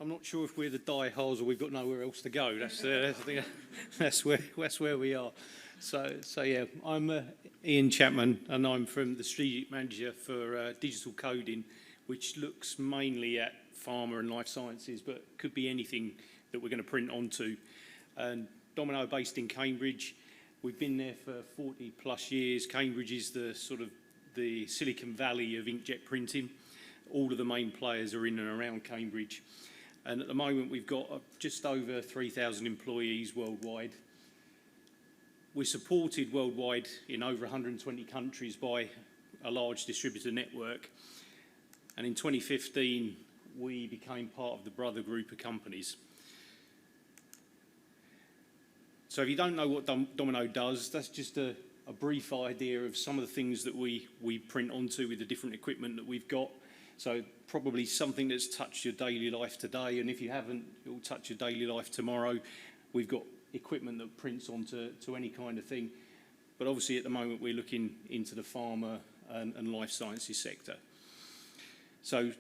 I'm not sure if we're the die-hards or we've got nowhere else to go. That's where we are. So yeah, I'm Ian Chapman, and I'm from the strategic manager for digital coding, which looks mainly at pharma and life sciences, but could be anything that we're going to print onto. And Domino, based in Cambridge, we've been there for 40 plus years. Cambridge is the sort of the Silicon Valley of inkjet printing. All of the main players are in and around Cambridge. And at the moment, we've got just over 3,000 employees worldwide. We're supported worldwide in over 120 countries by a large distributor network. And in 2015, we became part of the brother group of companies. So if you don't know what Domino does, that's just a brief idea of some of the things that we print onto with the different equipment that we've got. So probably something that's touched your daily life today, and if you haven't, it will touch your daily life tomorrow. We've got equipment that prints onto any kind of thing. But obviously at the moment we're looking into the pharma and life sciences sector. So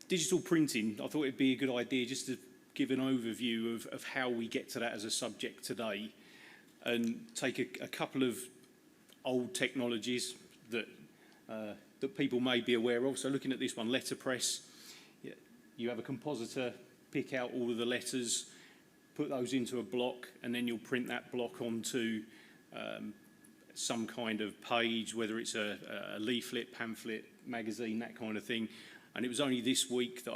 digital printing, I thought it'd be a good idea just to give an overview of how we get to that as a subject today, and take a couple of old technologies that people may be aware of. So looking at this one, letterpress, you have a compositor pick out all of the letters, put those into a block, and then you'll print that block onto some kind of page, whether it's a leaflet, pamphlet, magazine, that kind of thing. And it was only this week that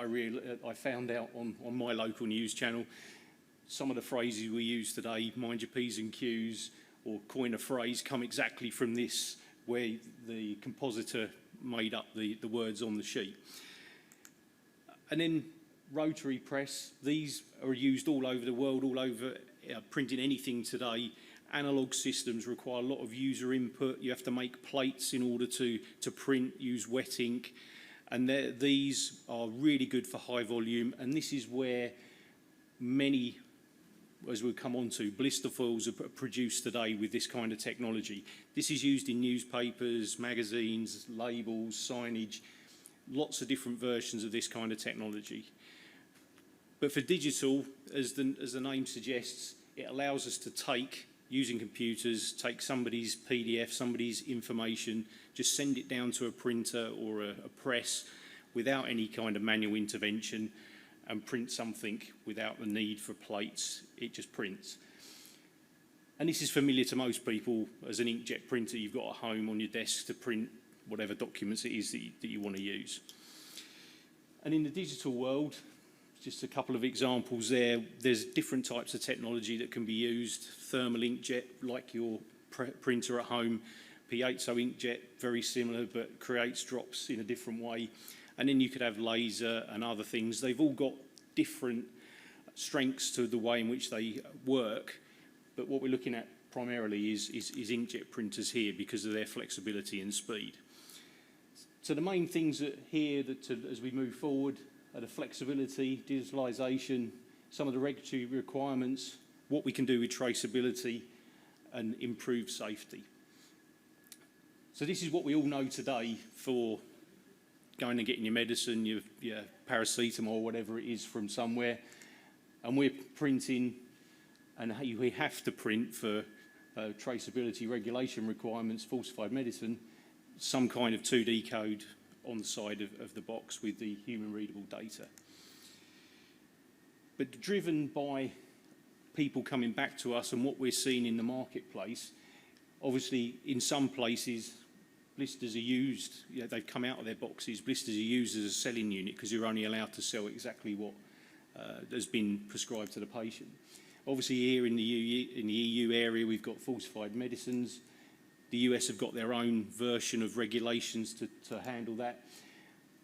I found out on my local news channel some of the phrases we use today, mind your P's and Q's, or coin a phrase, come exactly from this, where the compositor made up the words on the sheet. And then rotary press, these are used all over the world, all over printing anything today. Analog systems require a lot of user input. You have to make plates in order to print, use wet ink. And these are really good for high volume, and this is where many, as we'll come on to, blister foils are produced today with this kind of technology. This is used in newspapers, magazines, labels, signage, lots of different versions of this kind of technology. But for digital, as the name suggests, it allows us to take, using computers, take somebody's PDF, somebody's information, just send it down to a printer or a press without any kind of manual intervention, and print something without the need for plates. It just prints. And this is familiar to most people. As an inkjet printer, you've got at home on your desk to print whatever documents it is that you want to use. And in the digital world, just a couple of examples there. There's different types of technology that can be used. Thermal inkjet, like your printer at home. Piezo inkjet, very similar, but creates drops in a different way. And then you could have laser and other things. They've all got different strengths to the way in which they work. But what we're looking at primarily is inkjet printers here because of their flexibility and speed. So the main things here as we move forward are the flexibility, digitalisation, some of the regulatory requirements, what we can do with traceability, and improved safety. So this is what we all know today for going and getting your medicine, your paracetamol, whatever it is from somewhere. And we're printing, and we have to print for traceability regulation requirements, falsified medicine, some kind of 2D code on the side of the box with the human readable data. But driven by people coming back to us and what we're seeing in the marketplace, obviously in some places blisters are used, they've come out of their boxes, blisters are used as a selling unit because you're only allowed to sell exactly what has been prescribed to the patient. Obviously here in the EU area we've got falsified medicines. The US have got their own version of regulations to handle that.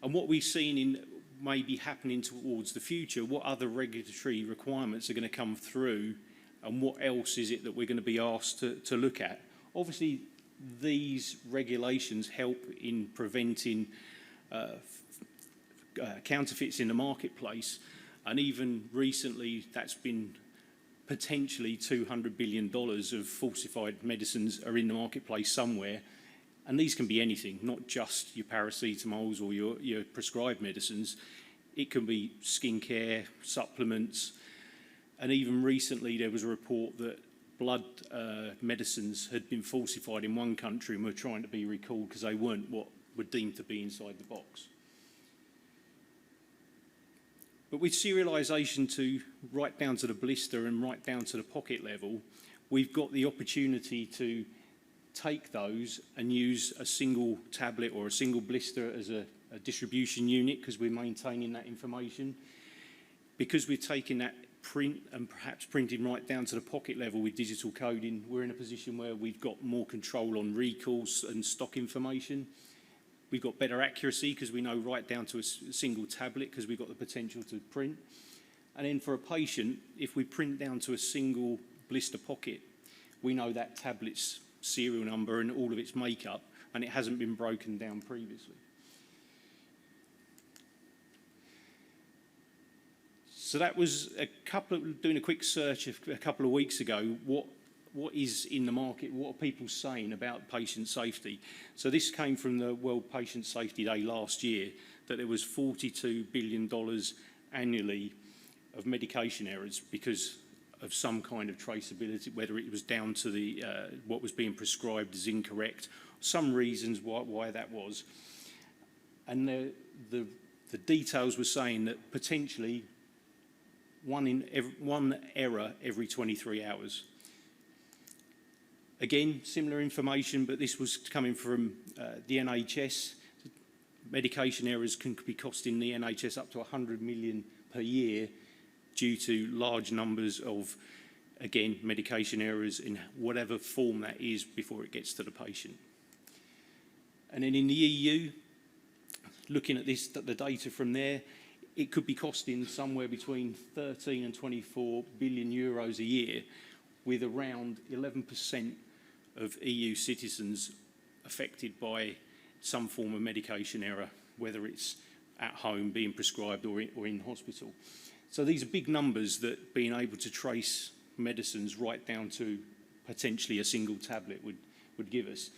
And what we've seen maybe happening towards the future, what other regulatory requirements are going to come through, and what else is it that we're going to be asked to look at? Obviously, these regulations help in preventing counterfeits in the marketplace. And even recently, that's been potentially $200 billion of falsified medicines are in the marketplace somewhere. And these can be anything, not just your paracetamols or your prescribed medicines. It can be skincare, supplements, and even recently there was a report that blood medicines had been falsified in one country and were trying to be recalled because they weren't what were deemed to be inside the box. But with serialisation to right down to the blister and right down to the pocket level, we've got the opportunity to take those and use a single tablet or a single blister as a distribution unit, because we're maintaining that information. Because we're taking that print and perhaps printing right down to the pocket level with digital coding, we're in a position where we've got more control on recalls and stock information. We've got better accuracy because we know right down to a single tablet, because we've got the potential to print. And then for a patient, if we print down to a single blister pocket, we know that tablet's serial number and all of its makeup, and it hasn't been broken down previously. So that was doing a quick search a couple of weeks ago, what is in the market, what are people saying about patient safety. So this came from the World Patient Safety Day last year, that there was $42 billion annually of medication errors because of some kind of traceability, whether it was down to the what was being prescribed is incorrect, some reasons why that was. And the details were saying that potentially one error every 23 hours. Again, similar information, but this was coming from the NHS. Medication errors can be costing the NHS up to 100 million per year due to large numbers of, again, medication errors in whatever form that is before it gets to the patient. And then in the EU, looking at this, the data from there, it could be costing somewhere between 13 and 24 billion euros a year, with around 11% of EU citizens affected by some form of medication error, whether it's at home being prescribed or in hospital. So these are big numbers that being able to trace medicines right down to potentially a single tablet would give us.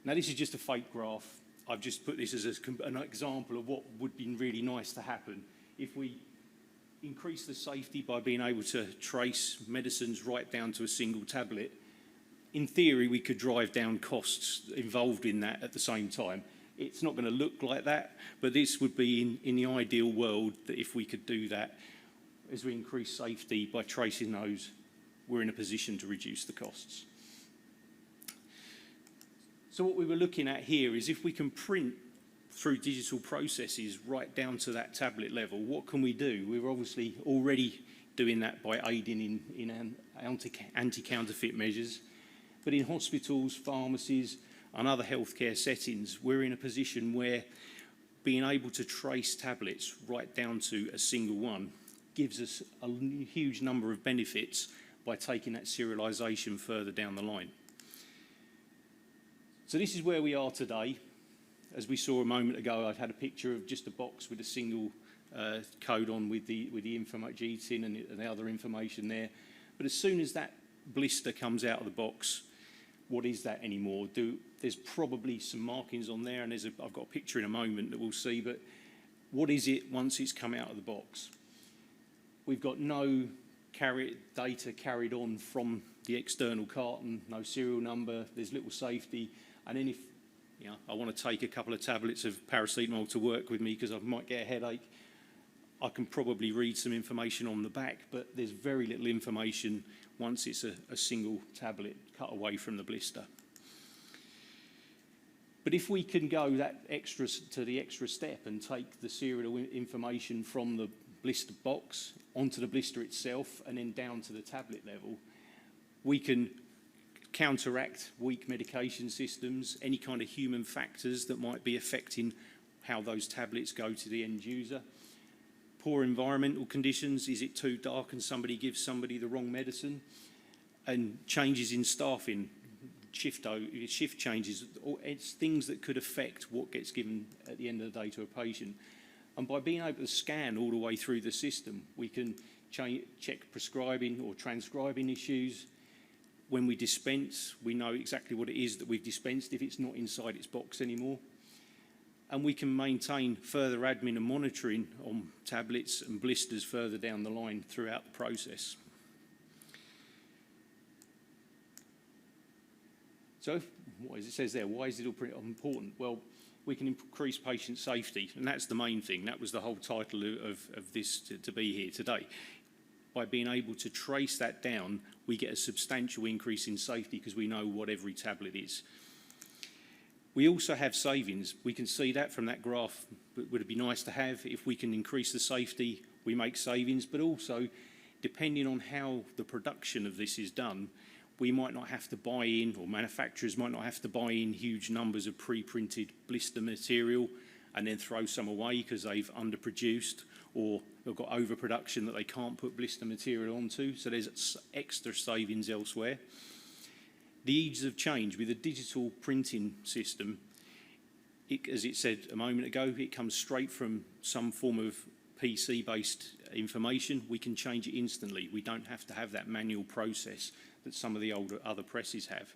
Now, this is just a fake graph. I've just put this as an example of what would be really nice to happen. If we increase the safety by being able to trace medicines right down to a single tablet, in theory, we could drive down costs involved in that at the same time. It's not going to look like that, but this would be in the ideal world, that if we could do that, as we increase safety by tracing those, we're in a position to reduce the costs. So what we were looking at here is if we can print through digital processes right down to that tablet level, what can we do? We're obviously already doing that by aiding in anti-counterfeit measures. But in hospitals, pharmacies, and other healthcare settings, we're in a position where being able to trace tablets right down to a single one gives us a huge number of benefits by taking that serialisation further down the line. So this is where we are today. As we saw a moment ago, I'd had a picture of just a box with a single code on with the GTIN and the other information there. But as soon as that blister comes out of the box, what is that anymore? There's probably some markings on there, and I've got a picture in a moment that we'll see, but what is it once it's come out of the box? We've got no data carried on from the external carton, no serial number, there's little safety, and then if I want to take a couple of tablets of paracetamol to work with me because I might get a headache, I can probably read some information on the back, but there's very little information once it's a single tablet cut away from the blister. But if we can go to the extra step and take the serial information from the blister box onto the blister itself and then down to the tablet level, we can counteract weak medication systems, any kind of human factors that might be affecting how those tablets go to the end user. Poor environmental conditions, is it too dark and somebody gives somebody the wrong medicine? And changes in staffing, shift changes, it's things that could affect what gets given at the end of the day to a patient. And by being able to scan all the way through the system, we can check prescribing or transcribing issues. When we dispense, we know exactly what it is that we've dispensed if it's not inside its box anymore. and we can maintain further admin and monitoring on tablets and blisters further down the line throughout the process. So, as it says there, why is it all pretty important? Well, we can increase patient safety, and that's the main thing. That was the whole title of this to be here today. By being able to trace that down, we get a substantial increase in safety because we know what every tablet is. We also have savings. We can see that from that graph. Would it be nice to have? If we can increase the safety, we make savings, but also, depending on how the production of this is done, we might not have to buy in, or manufacturers might not have to buy in huge numbers of pre-printed blister material and then throw some away because they've underproduced or they've got overproduction that they can't put blister material onto. So there's extra savings elsewhere. The ease of change with a digital printing system, as it said a moment ago, it comes straight from some form of PC-based information. We can change it instantly. We don't have to have that manual process that some of the other presses have.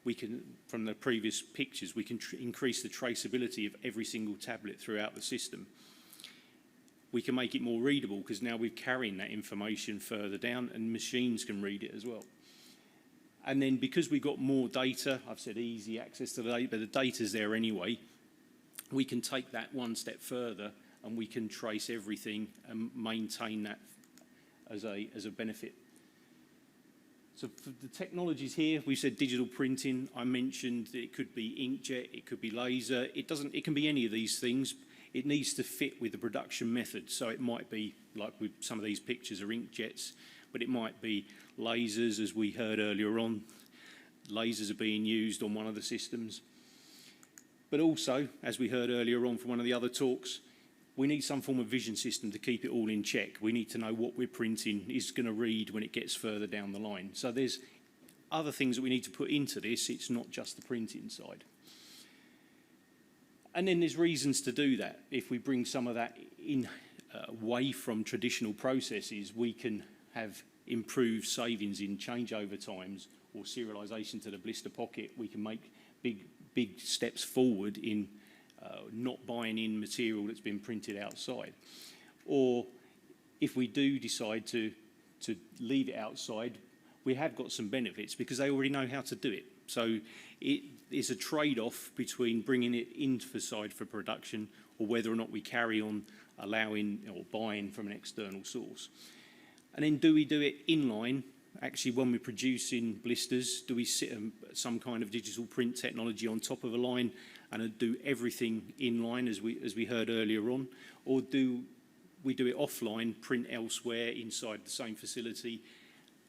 We can, from the previous pictures, we can increase the traceability of every single tablet throughout the system. We can make it more readable because now we're carrying that information further down and machines can read it as well. And then because we've got more data, I've said easy access to the data, but the data's there anyway, we can take that one step further and we can trace everything and maintain that as a benefit. So for the technologies here, we said digital printing. I mentioned it could be inkjet, it could be laser. It can be any of these things. It needs to fit with the production method. So it might be, like with some of these pictures are inkjets, but it might be lasers, as we heard earlier on. Lasers are being used on one of the systems. But also, as we heard earlier on from one of the other talks, we need some form of vision system to keep it all in check. We need to know what we're printing is going to read when it gets further down the line. So there's other things that we need to put into this. It's not just the printing side. And then there's reasons to do that. If we bring some of that in away from traditional processes, we can have improved savings in changeover times or serialisation to the blister pocket. We can make big steps forward in not buying in material that's been printed outside. Or if we do decide to leave it outside, we have got some benefits because they already know how to do it. So it is a trade-off between bringing it into the side for production or whether or not we carry on allowing or buying from an external source. And then do we do it in-line? Actually, when we're producing blisters, do we sit some kind of digital print technology on top of a line and do everything in line as we heard earlier on? Or do we do it offline, print elsewhere inside the same facility,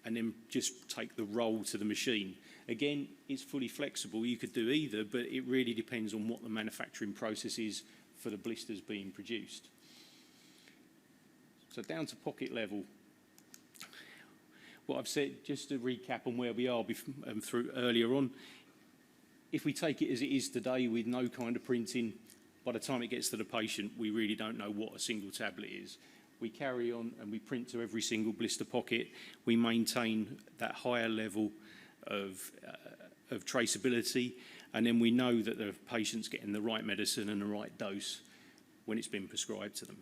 and then just take the roll to the machine? Again, it's fully flexible. You could do either, but it really depends on what the manufacturing process is for the blisters being produced. So down to pocket level. What I've said, just to recap on where we are through earlier on, if we take it as it is today with no kind of printing, by the time it gets to the patient, we really don't know what a single tablet is. We carry on and we print to every single blister pocket. We maintain that higher level of traceability, and then we know that the patient's getting the right medicine and the right dose when it's been prescribed to them.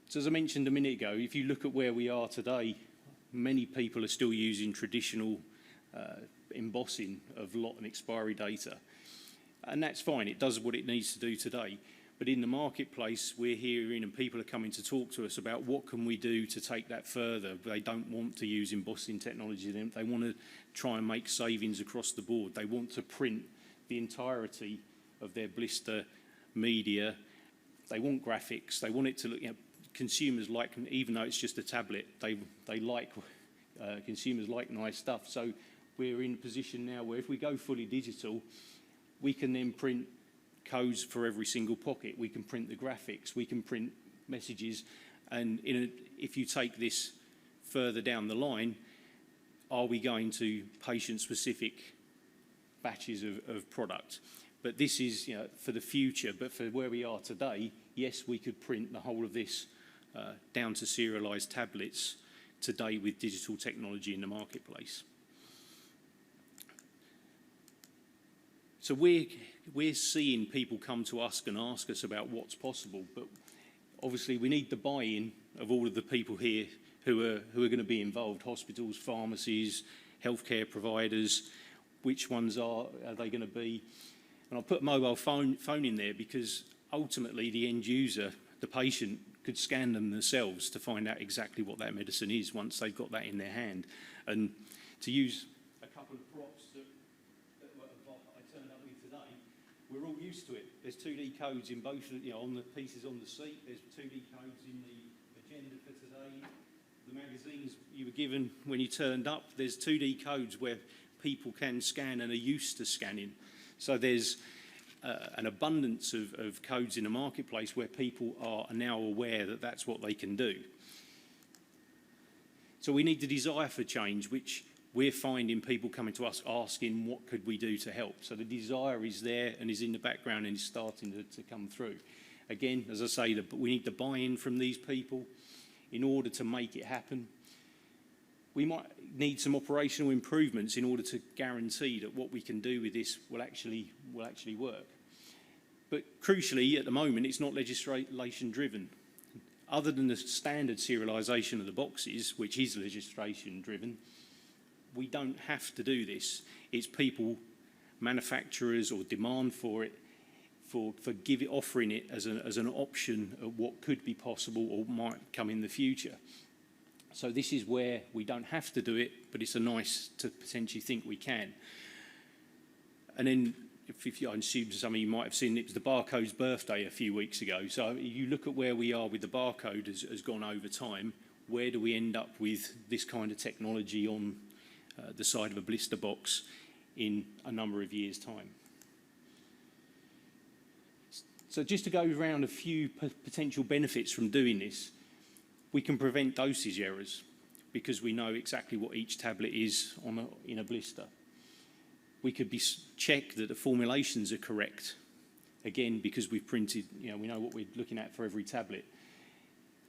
So as I mentioned a minute ago, if you look at where we are today, many people are still using traditional embossing of lot and expiry data. And that's fine, it does what it needs to do today. But in the marketplace, we're hearing and people are coming to talk to us about what can we do to take that further. They don't want to use embossing technology, they want to try and make savings across the board. They want to print the entirety of their blister media. They want graphics, they want it to look, consumers like, even though it's just a tablet, they like, consumers like nice stuff. So we're in a position now where if we go fully digital, we can then print codes for every single pocket. We can print the graphics, we can print messages, and if you take this further down the line, are we going to patient-specific batches of product? But this is for the future, but for where we are today, yes, we could print the whole of this down to serialised tablets today with digital technology in the marketplace. So we're seeing people come to us and ask us about what's possible, but obviously we need the buy-in of all of the people here who are going to be involved: hospitals, pharmacies, healthcare providers. Which ones are they going to be? And I'll put mobile phone in there because ultimately the end user, the patient, could scan them themselves to find out exactly what that medicine is once they've got that in their hand. And to use a couple of props that I turned up with today, we're all used to it. There's 2D codes in both, on the pieces on the seat. There's 2D codes in the agenda for today. The magazines you were given when you turned up, there's 2D codes where people can scan and are used to scanning. So there's an abundance of codes in the marketplace where people are now aware that that's what they can do. So we need the desire for change, which we're finding people coming to us asking, what could we do to help? So the desire is there and is in the background and is starting to come through. Again, as I say, we need the buy-in from these people in order to make it happen. We might need some operational improvements in order to guarantee that what we can do with this will actually work. But crucially, at the moment, it's not legislation driven. Other than the standard serialisation of the boxes, which is legislation driven, we don't have to do this. It's people, manufacturers, or demand for it, offering it as an option of what could be possible or might come in the future. So this is where we don't have to do it, but it's nice to potentially think we can. And then, if I assume some of you might have seen, it was the barcode's birthday a few weeks ago. So you look at where we are with the barcode has gone over time. Where do we end up with this kind of technology on the side of a blister box in a number of years' time? So just to go around a few potential benefits from doing this, we can prevent dosage errors because we know exactly what each tablet is in a blister. We could check that the formulations are correct, again, because we've printed, we know what we're looking at for every tablet.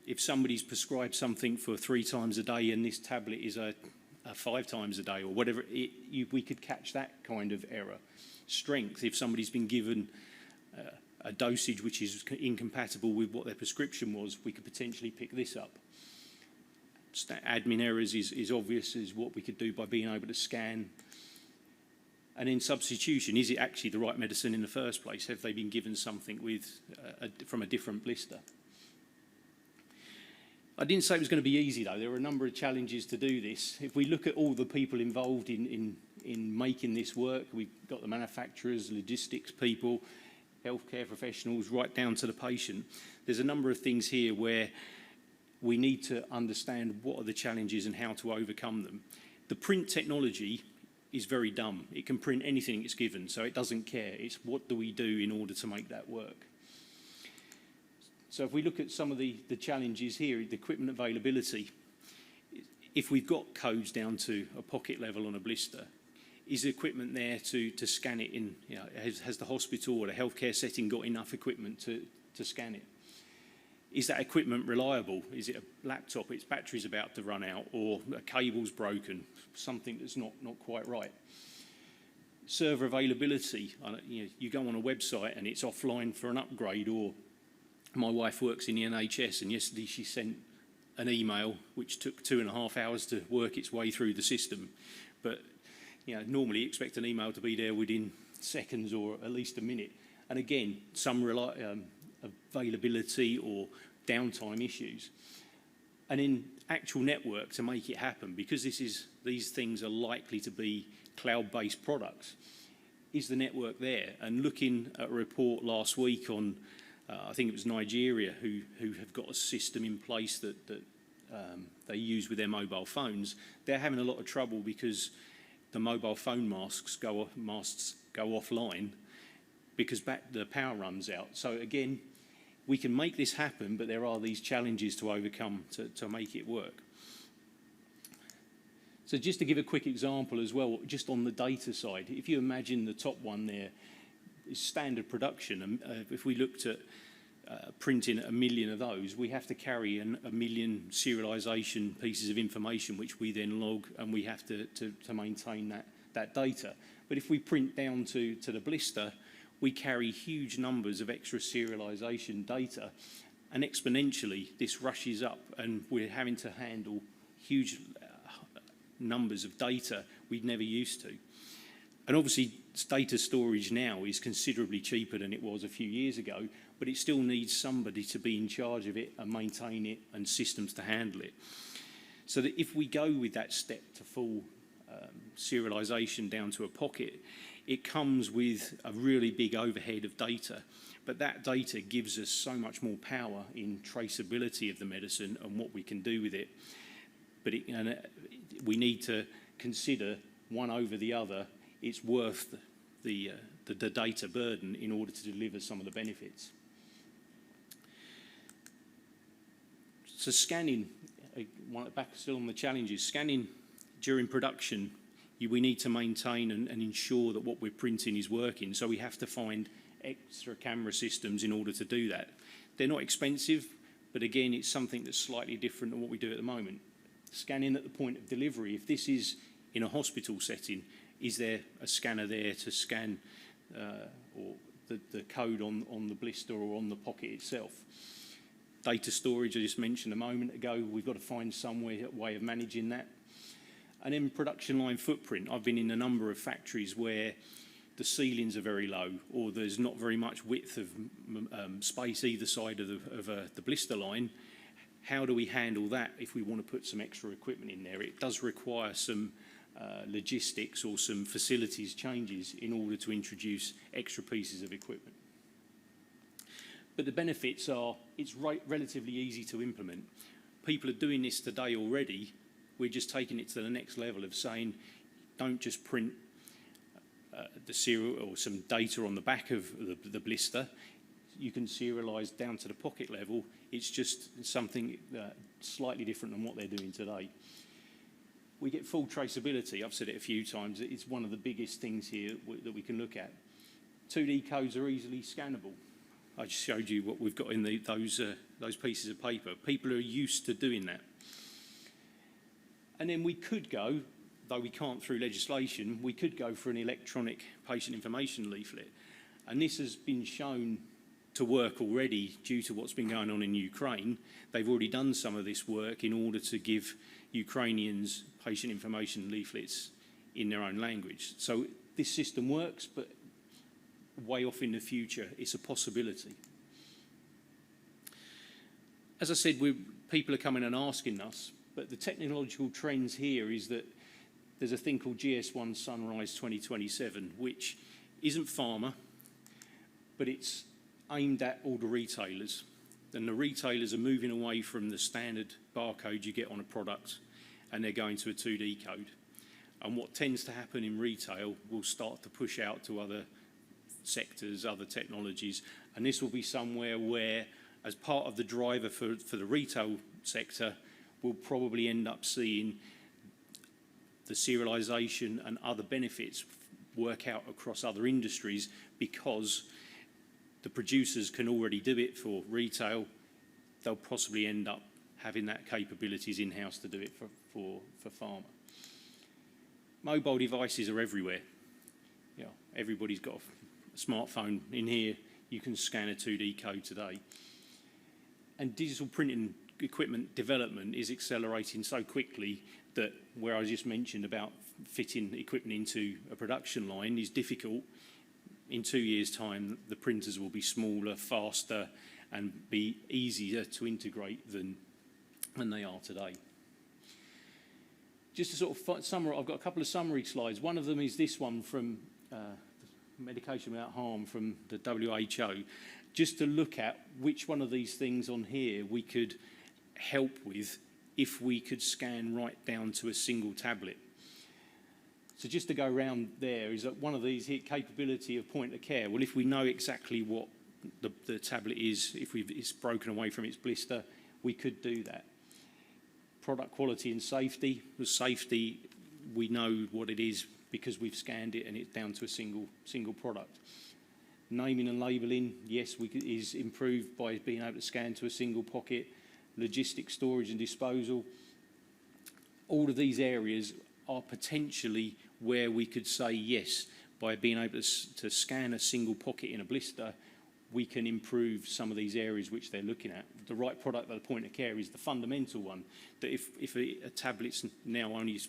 If somebody's prescribed something for 3 times a day and this tablet is a 5 times a day or whatever, we could catch that kind of error. Strength, if somebody's been given a dosage which is incompatible with what their prescription was, we could potentially pick this up. Admin errors is obvious, is what we could do by being able to scan. And in substitution, is it actually the right medicine in the first place? Have they been given something from a different blister? I didn't say it was going to be easy, though. There are a number of challenges to do this. If we look at all the people involved in making this work, we've got the manufacturers, logistics people, healthcare professionals, right down to the patient. There's a number of things here where we need to understand what are the challenges and how to overcome them. The print technology is very dumb. It can print anything it's given, so it doesn't care. It's what do we do in order to make that work. So if we look at some of the challenges here, the equipment availability, if we've got codes down to a pocket level on a blister, is the equipment there to scan it in? Has the hospital or the healthcare setting got enough equipment to scan it? Is that equipment reliable? Is it a laptop, its battery's about to run out, or a cable's broken, something that's not quite right? Server availability, you go on a website and it's offline for an upgrade, or my wife works in the NHS and yesterday she sent an email which took 2.5 hours to work its way through the system. But normally you expect an email to be there within seconds or at least a minute. And again, some availability or downtime issues. And in actual network to make it happen, because these things are likely to be cloud-based products, is the network there? And looking at a report last week on, I think it was Nigeria, who have got a system in place that they use with their mobile phones, they're having a lot of trouble because the mobile phone masts go offline because the power runs out. So again, we can make this happen, but there are these challenges to overcome to make it work. So just to give a quick example as well, just on the data side, if you imagine the top one there is standard production, and if we looked at printing 1 million of those, we have to carry 1 million serialisation pieces of information, which we then log, and we have to maintain that data. But if we print down to the blister, we carry huge numbers of extra serialisation data, and exponentially this rushes up, and we're having to handle huge numbers of data we'd never used to. And obviously data storage now is considerably cheaper than it was a few years ago, but it still needs somebody to be in charge of it and maintain it and systems to handle it. So that if we go with that step to full serialisation down to a pocket, it comes with a really big overhead of data, but that data gives us so much more power in traceability of the medicine and what we can do with it. But we need to consider one over the other. It's worth the data burden in order to deliver some of the benefits. So scanning, back still on the challenges, scanning during production, we need to maintain and ensure that what we're printing is working. So we have to find extra camera systems in order to do that. They're not expensive, but again, it's something that's slightly different than what we do at the moment. Scanning at the point of delivery, if this is in a hospital setting, is there a scanner there to scan or the code on the blister or on the pocket itself? Data storage, I just mentioned a moment ago, we've got to find some way of managing that. And then production line footprint. I've been in a number of factories where the ceilings are very low, or there's not very much width of space either side of the blister line. How do we handle that if we want to put some extra equipment in there? It does require some logistics or some facilities changes in order to introduce extra pieces of equipment. But the benefits are, it's relatively easy to implement. People are doing this today already. We're just taking it to the next level of saying, don't just print the serial or some data on the back of the blister. You can serialise down to the pocket level. It's just something slightly different than what they're doing today. We get full traceability. I've said it a few times. It's one of the biggest things here that we can look at. 2D codes are easily scannable. I just showed you what we've got in those pieces of paper. People are used to doing that. And then we could go, though we can't through legislation, we could go for an electronic patient information leaflet. And this has been shown to work already due to what's been going on in Ukraine. They've already done some of this work in order to give Ukrainians patient information leaflets in their own language. So this system works, but way off in the future, it's a possibility. As I said, people are coming and asking us, but the technological trends here is that there's a thing called GS1 Sunrise 2027, which isn't pharma, but it's aimed at all the retailers. And the retailers are moving away from the standard barcode you get on a product, and they're going to a 2D code. And what tends to happen in retail will start to push out to other sectors, other technologies, and this will be somewhere where, as part of the driver for the retail sector, we'll probably end up seeing the serialisation and other benefits work out across other industries, because the producers can already do it for retail. They'll possibly end up having that capabilities in-house to do it for pharma. Mobile devices are everywhere. Yeah, everybody's got a smartphone in here. You can scan a 2D code today. And digital printing equipment development is accelerating so quickly that where I just mentioned about fitting equipment into a production line is difficult. In 2 years' time, the printers will be smaller, faster, and be easier to integrate than they are today. Just to sort of summarize, I've got a couple of summary slides. One of them is this one from Medication Without Harm from the WHO, just to look at which one of these things on here we could help with if we could scan right down to a single tablet. So just to go around there, is that one of these here, capability of point of care. Well, if we know exactly what the tablet is, if it's broken away from its blister, we could do that. Product quality and safety. With safety, we know what it is because we've scanned it and it's down to a single product. Naming and labelling, yes, is improved by being able to scan to a single pocket. Logistics, storage and disposal. All of these areas are potentially where we could say, yes, by being able to scan a single pocket in a blister, we can improve some of these areas which they're looking at. The right product at the point of care is the fundamental one, that if a tablet's now only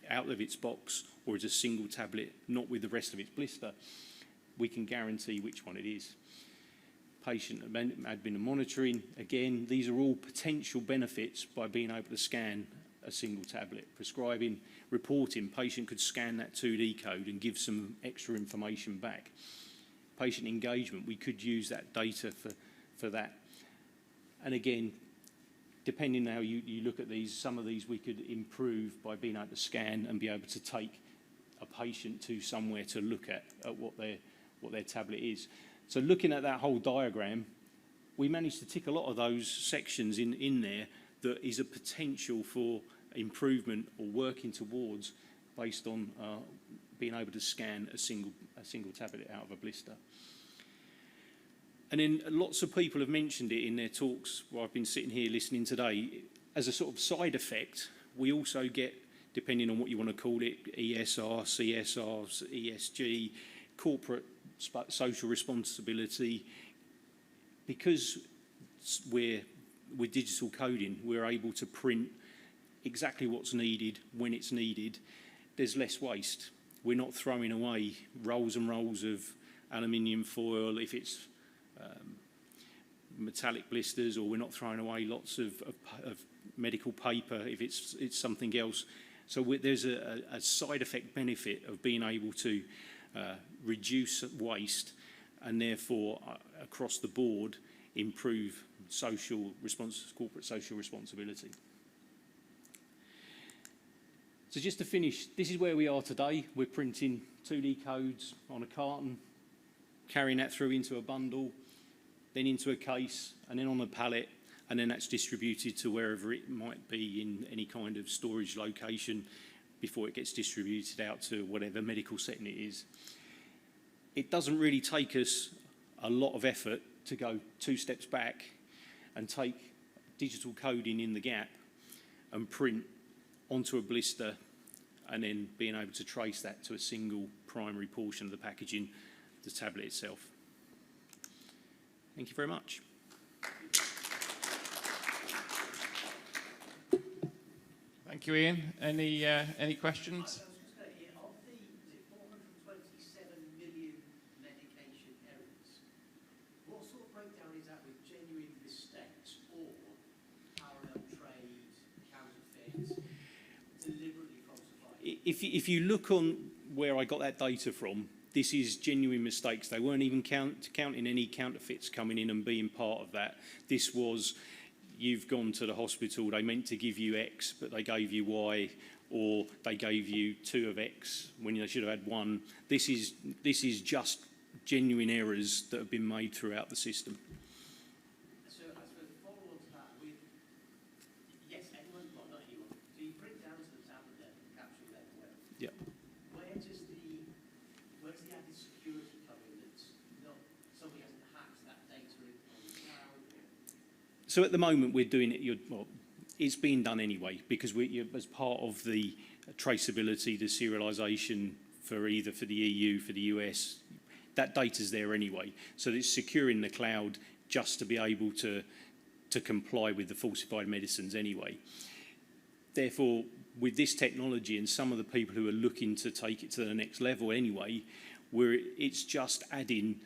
out of its box or is a single tablet, not with the rest of its blister, we can guarantee which one it is. Patient admin and monitoring, again, these are all potential benefits by being able to scan a single tablet. Prescribing, reporting, patient could scan that 2D code and give some extra information back. Patient engagement, we could use that data for that. And again, depending on how you look at these, some of these we could improve by being able to scan and be able to take a patient to somewhere to look at what their tablet is. So looking at that whole diagram, we managed to tick a lot of those sections in there that is a potential for improvement or working towards based on being able to scan a single tablet out of a blister. And then lots of people have mentioned it in their talks where I've been sitting here listening today. As a sort of side effect, we also get, depending on what you want to call it, ESR, CSR, ESG, corporate social responsibility. Because with digital coding, we're able to print exactly what's needed when it's needed. There's less waste. We're not throwing away rolls and rolls of aluminium foil if it's metallic blisters, or we're not throwing away lots of medical paper if it's something else. So there's a side effect benefit of being able to reduce waste and therefore across the board improve corporate social responsibility. So just to finish, this is where we are today. We're printing 2D codes on a carton, carrying that through into a bundle, then into a case, and then on a pallet, and then that's distributed to wherever it might be in any kind of storage location before it gets distributed out to whatever medical setting it is. It doesn't really take us a lot of effort to go 2 steps back and take digital coding in the gap and print onto a blister and then being able to trace that to a single primary portion of the packaging, the tablet itself. Thank you very much. Thank you, Ian. Any questions? Of the 427 million medication errors, what sort of breakdown is that with genuine mistakes or parallel trade, counterfeit, deliberately falsified? If you look on where I got that data from, this is genuine mistakes. They weren't even counting any counterfeits coming in and being part of that. This was, you've gone to the hospital, they meant to give you X, but they gave you Y, or they gave you 2 of X when they should have had 1. This is just genuine errors that have been made throughout the system. So I suppose follow on to that with, yes, anyone, well, not anyone, so you print down to the tablet level, capsule level, whatever. Yeah. Where's the added security come in that's not, somebody hasn't hacked that data in on the cloud? So at the moment we're doing it, it's being done anyway, because as part of the traceability, the serialisation for either for the EU, for the US, that data's there anyway. So it's secure in the cloud just to be able to comply with the falsified medicines anyway. Therefore, with this technology and some of the people who are looking to take it to the next level anyway, it's just adding,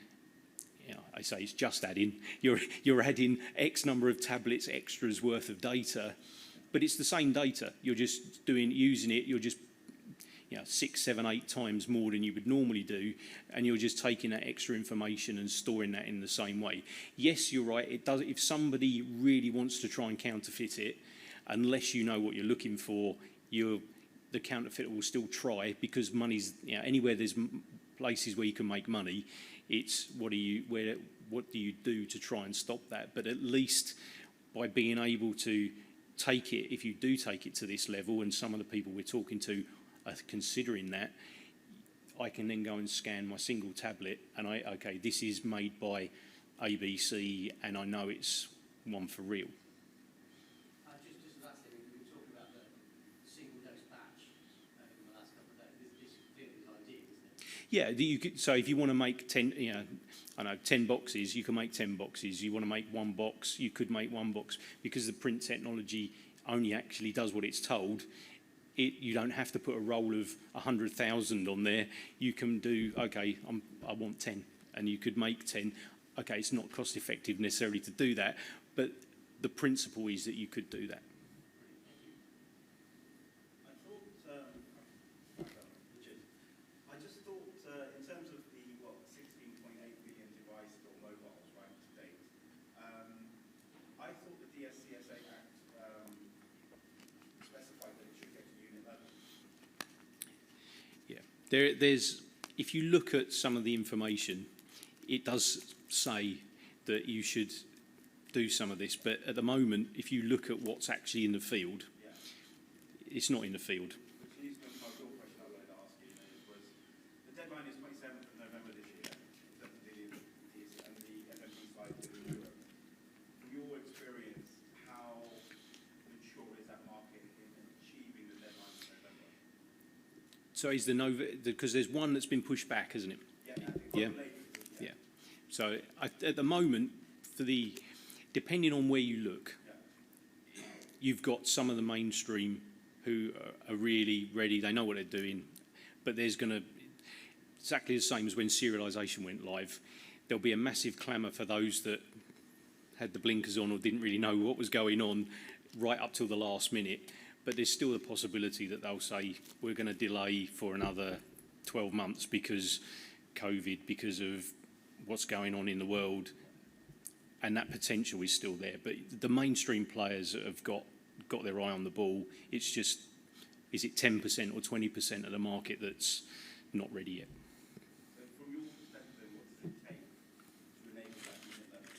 I say it's just adding, you're adding X number of tablets extras worth of data, but it's the same data. You're just using it, you're just 6, 7, 8 times more than you would normally do, and you're just taking that extra information and storing that in the same way. Yes, you're right, it does. If somebody really wants to try and counterfeit it, unless you know what you're looking for, the counterfeiter will still try, because money's, anywhere there's places where you can make money, it's what do you do to try and stop that? But at least by being able to take it, if you do take it to this level, and some of the people we're talking to are considering that, I can then go and scan my single tablet and okay, this is made by ABC and I know it's one for real. Just last thing, we were talking about the single dose batch Yeah, you could, so if you want to make 10, you know, I know 10 boxes, you can make 10 boxes. You want to make one box, you could make one box, because the print technology only actually does what it's told. You don't have to put a roll of 100,000 on there. You can do, okay, I want 10, and you could make 10. Okay, it's not cost effective necessarily to do that, but the principle is that you could do that. I just thought, in terms of the, 16.8 million devices or mobiles, right, to date, I thought the DSCSA Act specified that it should get to unit level. Yeah, there's, if you look at some of the information, it does say that you should do some of this, but at the moment, if you look at what's actually in the field, it's not in the field. Which leads me to my real question I wanted to ask you, was the deadline is 27th of November this year, and the FMC slide to Europe. From your experience, how mature is that market in achieving the deadline of November? So is the because there's one that's been pushed back, hasn't it? Yeah. Yeah. So at the moment, depending on where you look, you've got some of the mainstream who are really ready. They know what they're doing, but there's going to, exactly the same as when serialisation went live, there'll be a massive clamour for those that had the blinkers on or didn't really know what was going on right up till the last minute. But there's still the possibility that they'll say, we're going to delay for another 12 months because COVID, because of what's going on in the world, and that potential is still there. But the mainstream players have got their eye on the ball. It's just, is it 10% or 20% of the market that's not ready yet? So from your perspective, what does it take to enable that unit level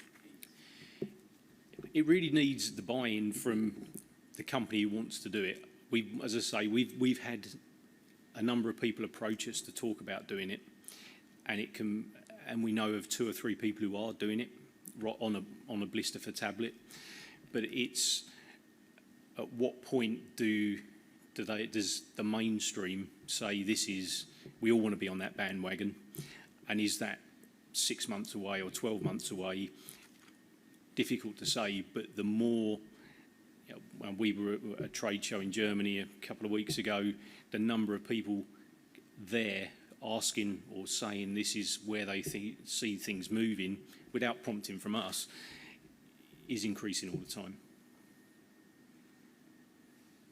piece? It really needs the buy-in from the company who wants to do it. As I say, we've had a number of people approach us to talk about doing it, and we know of 2 or 3 people who are doing it on a blister for tablet. But it's at what point does the mainstream say we all want to be on that bandwagon, and is that 6 months away or 12 months away? Difficult to say, but the more, when we were at a trade show in Germany a couple of weeks ago, the number of people there asking or saying this is where they see things moving without prompting from us is increasing all the time.